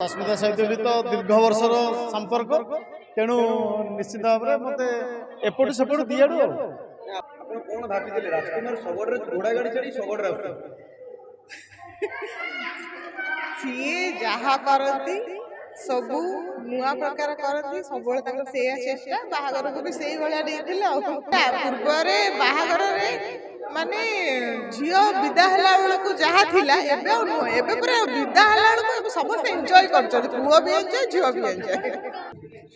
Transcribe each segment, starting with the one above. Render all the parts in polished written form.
अस्मिता सहित भी तो दीर्घ वर्षर संपर्क तेणु निश्चित भाव में मत एपट सेपट दिआडू ଆପଣ କଣ ଭାବିଥିଲେ ରାଜକୁମାର ଶଗଡ଼ରେ ଘୋଡ଼ା ଗାଡ଼ି ଛାଡ଼ି ଶଗଡ଼ରେ ଆସୁଛନ୍ତି? ସିଏ ଯାହା କରନ୍ତି ସବୁ ନୂଆ ପ୍ରକାର କରନ୍ତି, ସବୁବେଳେ ତାଙ୍କର ସେଇଆ ଚେଷ୍ଟା। ବାହାଘରକୁ ବି ସେଇଭଳିଆ ନେଇଥିଲେ ଆଉ ପୂର୍ବରେ ବାହାଘରରେ ମାନେ ଝିଅ ବିଦା ହେଲା ବେଳକୁ ଯାହା ଥିଲା ଏବେ ଆଉ ନୁହଁ। ଏବେ ପୁରା ବିଦା ହେଲା ବେଳକୁ ଏବେ ସମସ୍ତେ ଏନ୍ଜୟ କରୁଛନ୍ତି, ପୁଅ ବି ଏନ୍ଜୟ ଝିଅ ବି ଏନ୍ଜୟ।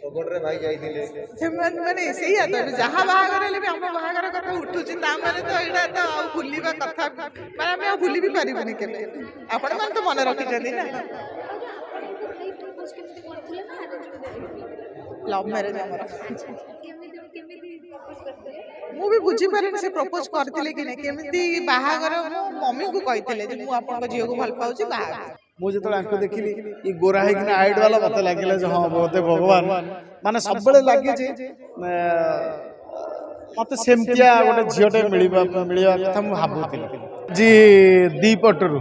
ଶଗଡ଼ରେ ଭାଇ ଯାଇଥିଲେ ସେମାନେ ମାନେ ସେଇଆ ତ ଏବେ ଯାହା ବାହାଘର ହେଲେ ବି ଆମ ବାହାଘର କଥା ଉଠୁଛି, ତା ମାନେ ତ ଏଇଟା ତ ଆଉ ଭୁଲିବା କଥା ମାନେ ଆମେ ଆଉ ଭୁଲି ବି ପାରିବୁନି କେବେ। ଆପଣମାନେ ତ ମନେ ରଖିଛନ୍ତି ନା। ଲଭ୍ ମ୍ୟାରେଜ ଆମର। ମୁଁ ବି ବୁଝିପାରିନି ସେ ପ୍ରପୋଜ କରିଥିଲେ କି ନାହିଁ, କେମିତି ବାହାଘର ମୋ ମମିଙ୍କୁ କହିଥିଲେ ଯେ ମୁଁ ଆପଣଙ୍କ ଝିଅକୁ ଭଲ ପାଉଛି ବାହା। ମୁଁ ଯେତେବେଳେ ଆଙ୍କୁ ଦେଖିଲି ଇ ଗୋରା ହେଇକିନା ହାଇଟ୍ ବାଲା ମତେ ଲାଗିଲା ଯେ ହଁ ବୋଧେ ଭଗବାନ ମାନେ ସବୁବେଳେ ଲାଗିଛି ମତେ ସେମିତିଆ ଗୋଟେ ଝିଅଟେ ମିଳିବା କଥା ମୁଁ ଭାବୁଥିଲି ଜି ଦି ପଟରୁ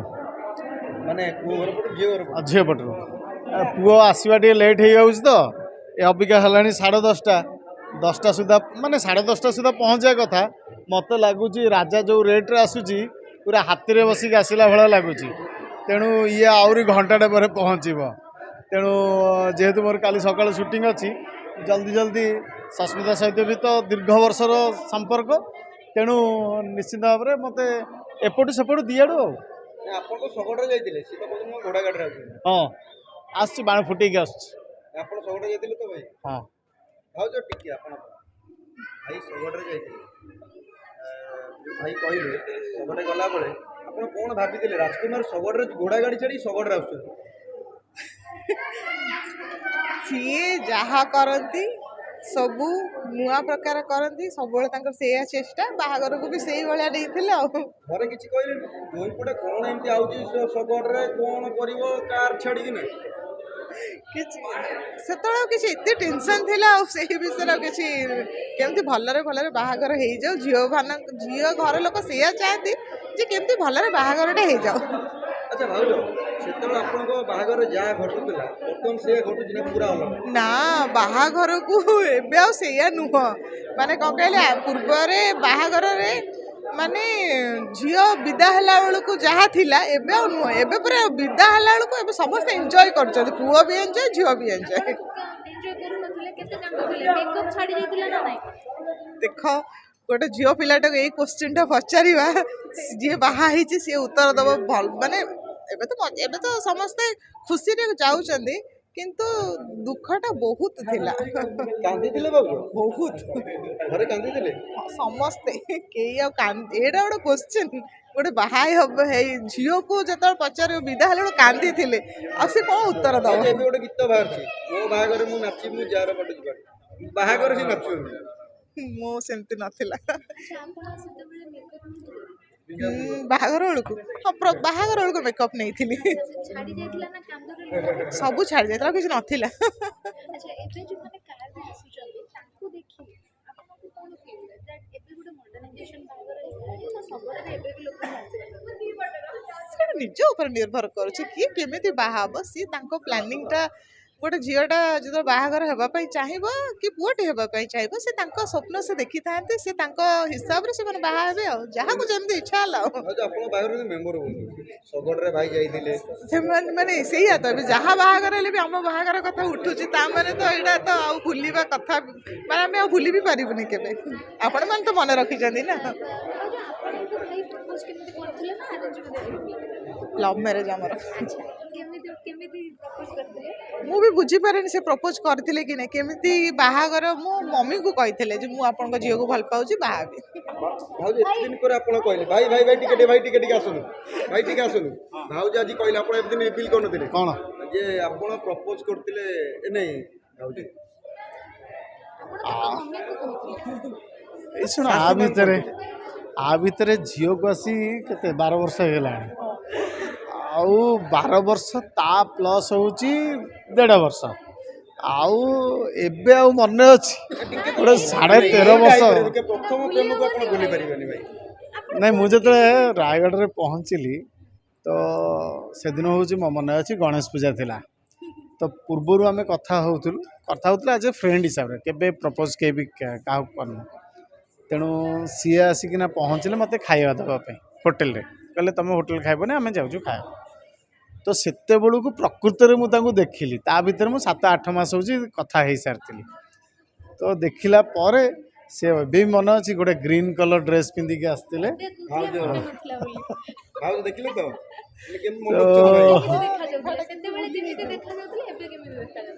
ମାନେ ପୁଅ ଘର ପଟୁ ଝିଅ ଘର ପଟୁ। ଝିଅ ପଟରୁ ପୁଅ ଆସିବା ଟିକେ ଲେଟ୍ ହେଇଯାଉଛି ତ ଏ ଅବିକା ହେଲାଣି 10:30 10ଟା ସୁଦ୍ଧା ମାନେ 10:30 ସୁଦ୍ଧା ପହଞ୍ଚିବା କଥା। ମତେ ଲାଗୁଛି ରାଜା ଯୋଉ ରେଟ୍ରେ ଆସୁଛି ପୁରା ହାତୀରେ ବସିକି ଆସିଲା ଭଳିଆ ଲାଗୁଛି। ତେଣୁ ଇଏ ଆହୁରି ଘଣ୍ଟାଟେ ପରେ ପହଞ୍ଚିବ। ତେଣୁ ଯେହେତୁ ମୋର କାଲି ସକାଳେ ସୁଟିଂ ଅଛି ଜଲ୍ଦି ଜଲ୍ଦି ସସ୍ମିତା ସହିତ ବି ତ ଦୀର୍ଘ ବର୍ଷର ସମ୍ପର୍କ ତେଣୁ ନିଶ୍ଚିତ ଭାବରେ ମୋତେ ଏପଟୁ ସେପଟୁ ଦିଆଡ଼ୁ ଆଉ ଆପଣ ତ ଶଗଡ଼ରେ ଯାଇଥିଲେ, ସିଏ ତ କହୁଛନ୍ତି ମୁଁ ଘୋଡ଼ା ଗାଡ଼ିରେ ଆସୁଛନ୍ତି। ହଁ ଆସୁଛି ବାଣ ଫୁଟେଇକି ଆସୁଛି। ଆପଣ ଶଗଡ଼ରେ ଯାଇଥିଲେ ତ ଭାଇ? ହଁ ଭାଉଜ ଟିକେ ଆପଣ ଭାଇ ଶଗଡ଼ରେ ଯାଇଥିଲେ, ଯୋଉ ଭାଇ କହିଲେ ଶଗଡ଼ରେ ଗଲାବେଳେ ଆପଣ କଣ ଭାବିଥିଲେ ରାଜକୁମାର ଶଗଡ଼ରେ ଘୋଡ଼ା ଗାଡ଼ି ଛାଡ଼ି ଶଗଡ଼ରେ ଆସୁଛନ୍ତି? ସିଏ ଯାହା କରନ୍ତି ସବୁ ନୂଆ ପ୍ରକାର କରନ୍ତି, ସବୁବେଳେ ତାଙ୍କର ସେଇଆ ଚେଷ୍ଟା। ବାହାଘରକୁ ବି ସେଇଭଳିଆ ନେଇଥିଲେ ଆଉ ଘରେ କିଛି କହିଲେନି ଯୋଉପଟେ କଣ ଏମିତି ଆଉଛି ଶଗଡ଼ରେ କଣ କରିବ କାର୍ ଛାଡ଼ିକିନା? କିଛି ସେତେବେଳେ କିଛି ଏତେ ଟେନସନ୍ ଥିଲା ଆଉ ସେଇ ବିଷୟରେ ଆଉ କିଛି କେମିତି ଭଲରେ ଭଲରେ ବାହାଘର ହେଇଯାଉ। ଝିଅ ଘର ଲୋକ ସେଇଆ ଚାହାନ୍ତି ଯେ କେମିତି ଭଲରେ ବାହାଘରଟା ହେଇଯାଉ। ଆଚ୍ଛା ଭାଉଜ, ସେତେବେଳେ ଆପଣଙ୍କ ବାହାଘରରେ ଯାହା ଘଟୁଥିଲା ବର୍ତ୍ତମାନ ସେଇଆ ଘଟୁଛି ନା ପୁରା ଅଲଗା? ନା ବାହାଘରକୁ ଏବେ ଆଉ ସେଇଆ ନୁହଁ। ମାନେ କ'ଣ କହିଲେ ପୂର୍ବରେ ବାହାଘରରେ ମାନେ ଝିଅ ବିଦା ହେଲା ବେଳକୁ ଯାହା ଥିଲା ଏବେ ଆଉ ନୁହଁ। ଏବେ ପୁରା ବିଦା ହେଲା ବେଳକୁ ଏବେ ସମସ୍ତେ ଏନ୍ଜୟ କରୁଛନ୍ତି, ପୁଅ ବି ଏନ୍ଜୟ ଝିଅ ବି ଏନ୍ଜୟ। ଦେଖ ଗୋଟେ ଝିଅ ପିଲାଟାକୁ ଏଇ କୋଶ୍ଚିନ୍ଟା ପଚାରିବା, ଯିଏ ବାହା ହେଇଛି ସିଏ ଉତ୍ତର ଦେବ ଭଲ। ମାନେ ଏବେ ତ ସମସ୍ତେ ଖୁସିରେ ଯାଉଛନ୍ତି କିନ୍ତୁ ଦୁଃଖଟା ବହୁତ ଥିଲା। କାନ୍ଦିଥିଲେ ଭାଉଜ? ବହୁତ ଘରେ କାନ୍ଦିଥିଲେ? ସମସ୍ତେ କେହି ଆଉ ଏଇଟା ଗୋଟେ କୋଶ୍ଚିନ୍। ଗୋଟେ ବାହା ହବ ହେଇ ଝିଅକୁ ଯେତେବେଳେ ପଚାରିବ ବିଦା ହେଲେ ଗୋଟେ କାନ୍ଦିଥିଲେ, ଆଉ ସେ କ'ଣ ଉତ୍ତର ଦବ? ଏବେ ଗୋଟେ ଗୀତ ବାହାରିଛି, ମୋ ବାହାଘରେ ମୁଁ ନାଚିବି ମୁଁ ଯାହାର ପଟେ ଯିବାନି, ବାହାଘର ସେ ନାଚୁଛନ୍ତି। ମୁଁ ସେମିତି ନଥିଲା। ବାହାଘର ବେଳକୁ ହଁ ବାହାଘର ବେଳକୁ ମେକଅପ୍ ନେଇଥିଲି, ସବୁ ଛାଡ଼ି ଯାଇଥିଲା, କିଛି ନଥିଲା। ସେଟା ନିଜ ଉପରେ ନିର୍ଭର କରୁଛି କିଏ କେମିତି ବାହା ହବ। ସିଏ ତାଙ୍କ ପ୍ଲାନିଂଟା ଗୋଟେ ଝିଅଟା ଯେତେବେଳେ ବାହାଘର ହେବା ପାଇଁ ଚାହିଁବ କି ପୁଅଟେ ହେବା ପାଇଁ ଚାହିଁବ, ସେ ତାଙ୍କ ସ୍ୱପ୍ନ ସେ ଦେଖିଥାନ୍ତି, ସେ ତାଙ୍କ ହିସାବରେ ସେମାନେ ବାହା ହେବେ ଆଉ ଯାହାକୁ ଯେମିତି ଇଚ୍ଛା ହେଲା ଆଉ ଆପଣଙ୍କ ବାହାଘରରେ ମେମୋରେବଲ୍ ଶଗଡ଼ରେ ଭାଇ ଯାଇଥିଲେ ସେମାନେ ମାନେ ସେଇଆ ତ ଏବେ ଯାହା ବାହାଘର ହେଲେ ବି ଆମ ବାହାଘର କଥା ଉଠୁଛି, ତା ମାନେ ତ ଏଇଟା ତ ଆଉ ଭୁଲିବା କଥା ମାନେ ଆମେ ଆଉ ଭୁଲି ବି ପାରିବୁନି କେବେ। ଆପଣମାନେ ତ ମନେ ରଖିଛନ୍ତି ନା। ଲଭ୍ ମ୍ୟାରେଜ ଆମର। ମୁଁ ବି ବୁଝିପାରିନି ସେ ପ୍ରପୋଜ କରିଥିଲେ କି ନାହିଁ, କେମିତି ବାହାଘର ମୋ ମମିଙ୍କୁ କହିଥିଲେ ଯେ ମୁଁ ଆପଣଙ୍କ ଝିଅକୁ ଭଲ ପାଉଛି ବାହା ହେବି। ଭାଉଜ ଏତେ ଦିନ ପରେ ଆପଣ କହିଲେ ଭାଇ ଭାଇ ଭାଇ ଟିକେ ଆସନ୍ତୁ, ଭାଇ ଟିକେ ଆସନ୍ତୁ। ଭାଉଜ ଆଜି କହିଲେ ଆପଣ ଏତେ ଦିନ ରିଭିଲ୍ କରୁନଥିଲେ କ'ଣ ଯେ ଆପଣ ପ୍ରପୋଜ କରୁଥିଲେ ନାଇଁ ଭାଉଜ? ଏଇ ଶୁଣ ଆ ଭିତରେ ଝିଅକୁ ଆସି କେତେ 12 ବର୍ଷ ହେଇଗଲାଣି, ଆଉ 12 ବର୍ଷ ତା ପ୍ଲସ୍ ହେଉଛି 1.5 ବର୍ଷ, ଆଉ ଏବେ ଆଉ ମନେ ଅଛି ଗୋଟେ 13.5 ବର୍ଷ। ପ୍ରଥମ ପ୍ରେମକୁ ଆପଣ ଭୁଲି ପାରିବେନି ଭାଇ? ନାଇଁ ମୁଁ ଯେତେବେଳେ ରାୟଗଡ଼ରେ ପହଞ୍ଚିଲି ତ ସେଦିନ ହେଉଛି ମୋ ମନେ ଅଛି ଗଣେଶ ପୂଜା ଥିଲା। तो पूर्वर आम कथा होता एज ए फ्रेंड हिसाब से केवे प्रपोज के भी क्या कर तेणु सी आसिकिना पहुँचले मत खाଇବା देवाई होटेल कहले तुम होटेल खाइबनी आम जाऊँ खाया तो सेते बेलू प्रकृत में मुझे देखिली ता भीतर मुझे 7-8 मास हो कथा हो सारी तो देखला पर से भी मन अच्छी गोटे ग्रीन कलर ड्रेस पिंधिकी आसते भाव देखिले तो लेकिन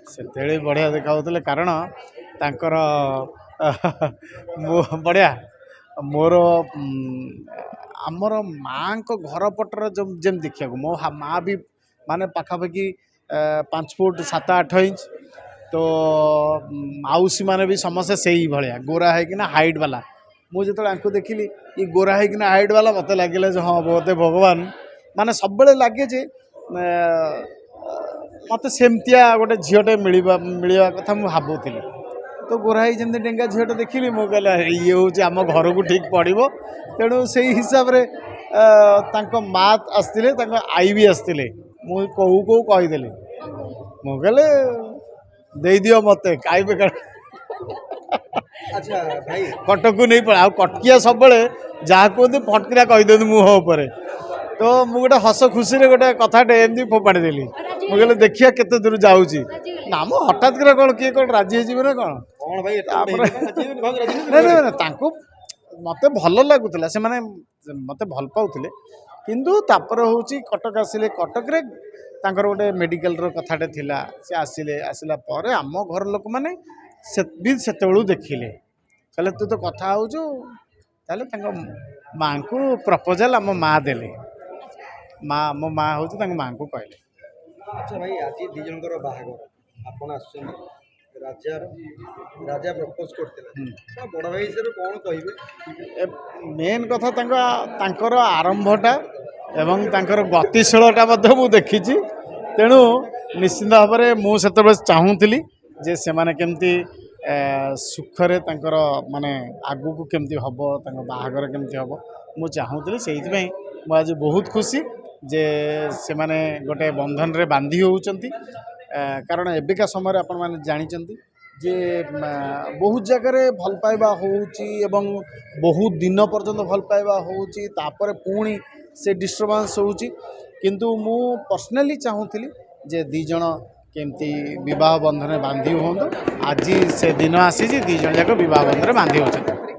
से बढ़िया देखा कारण तांकर बढ़िया मोर आमर माँ को घर पटर जम देखा मो माँ भी माने पाखापाखि 5 फुट 7-8 इंच तो माउसी माने भी समस्या से ही भाया गोरा है कि ना हाइट वाला मुझे जो देखिली ये गोरा है कि ना हाइट वाला मत लगे हाँ बोधे भगवान माने सब लगे जे मत सेमतिया गोटे झीटे मिलवा कथा मुझे भावुली तो गोरा ही जमी डेंगा झीटे देखिली मुझे कहला ये हूँ आम घर को ठीक पड़ो तेणु से हिसाब से माँ आसते आई भी आसते मुझे कहू कहू कहीदेली मुझे कहले दे दियो मत कई बेकार अच्छा भाई कटक को नहीं पड़ा कटकिया सब जहाँ कहते फटकिरा कहीदे मुँह उपर तो मुझे गोटे हस खुशी गोटे कथाटे एमती फोपाड़ी देली मुझे कहले देखिए केते दूर जाऊँगी ना मो हठात कर कौन किए कौन राजी हो कौन कौन भाई तांको मत भल लगुला से माने मत भल पाउले किंतु तापर हूँ कटक आसिले कटक रे तांकर गोटे मेडिकल कथाटे थिला से आसिले आसिला पर आम घर लोक मैंने भी सेतु देखिले कहले तू तो कथा हो माँ को प्रपोजल आम माँ देले माँ मो माँ हूँ माँ को कहले अच्छा भाई आज दी जनकर बाहागर आपण आसुन राजा राजा प्रपोज करते बड़ भाई हिसाब कौन कहे मेन कथा तांकर आरंभटा एवं तांकर गतिशीलता मु देखी तेणु निश्चित भाव में मुझे चाहूली जे से माने केमती सुखरे तांकर माने आगु को केमती हबो तांकर बाहागर केमती हबो मु चाहूली से मु आज बहुत खुशी जे से माने गोटे बंधन रे बांधी होउचंती कारण एबिका समय आपण माने जानिचंती जे बहुत जगह भल पाइबा होउची एवं बहुत दिन पर्यंत भल पाइबा होउची तापर पुणी से डिस्टर्बांस होउची किंतु मु पर्सनली चाहूली जे दी जण केमती विवाह बंधन बांधी होंतु आज से दिन आसी दी जण जाक विवाह बंधन बांधी होचंती।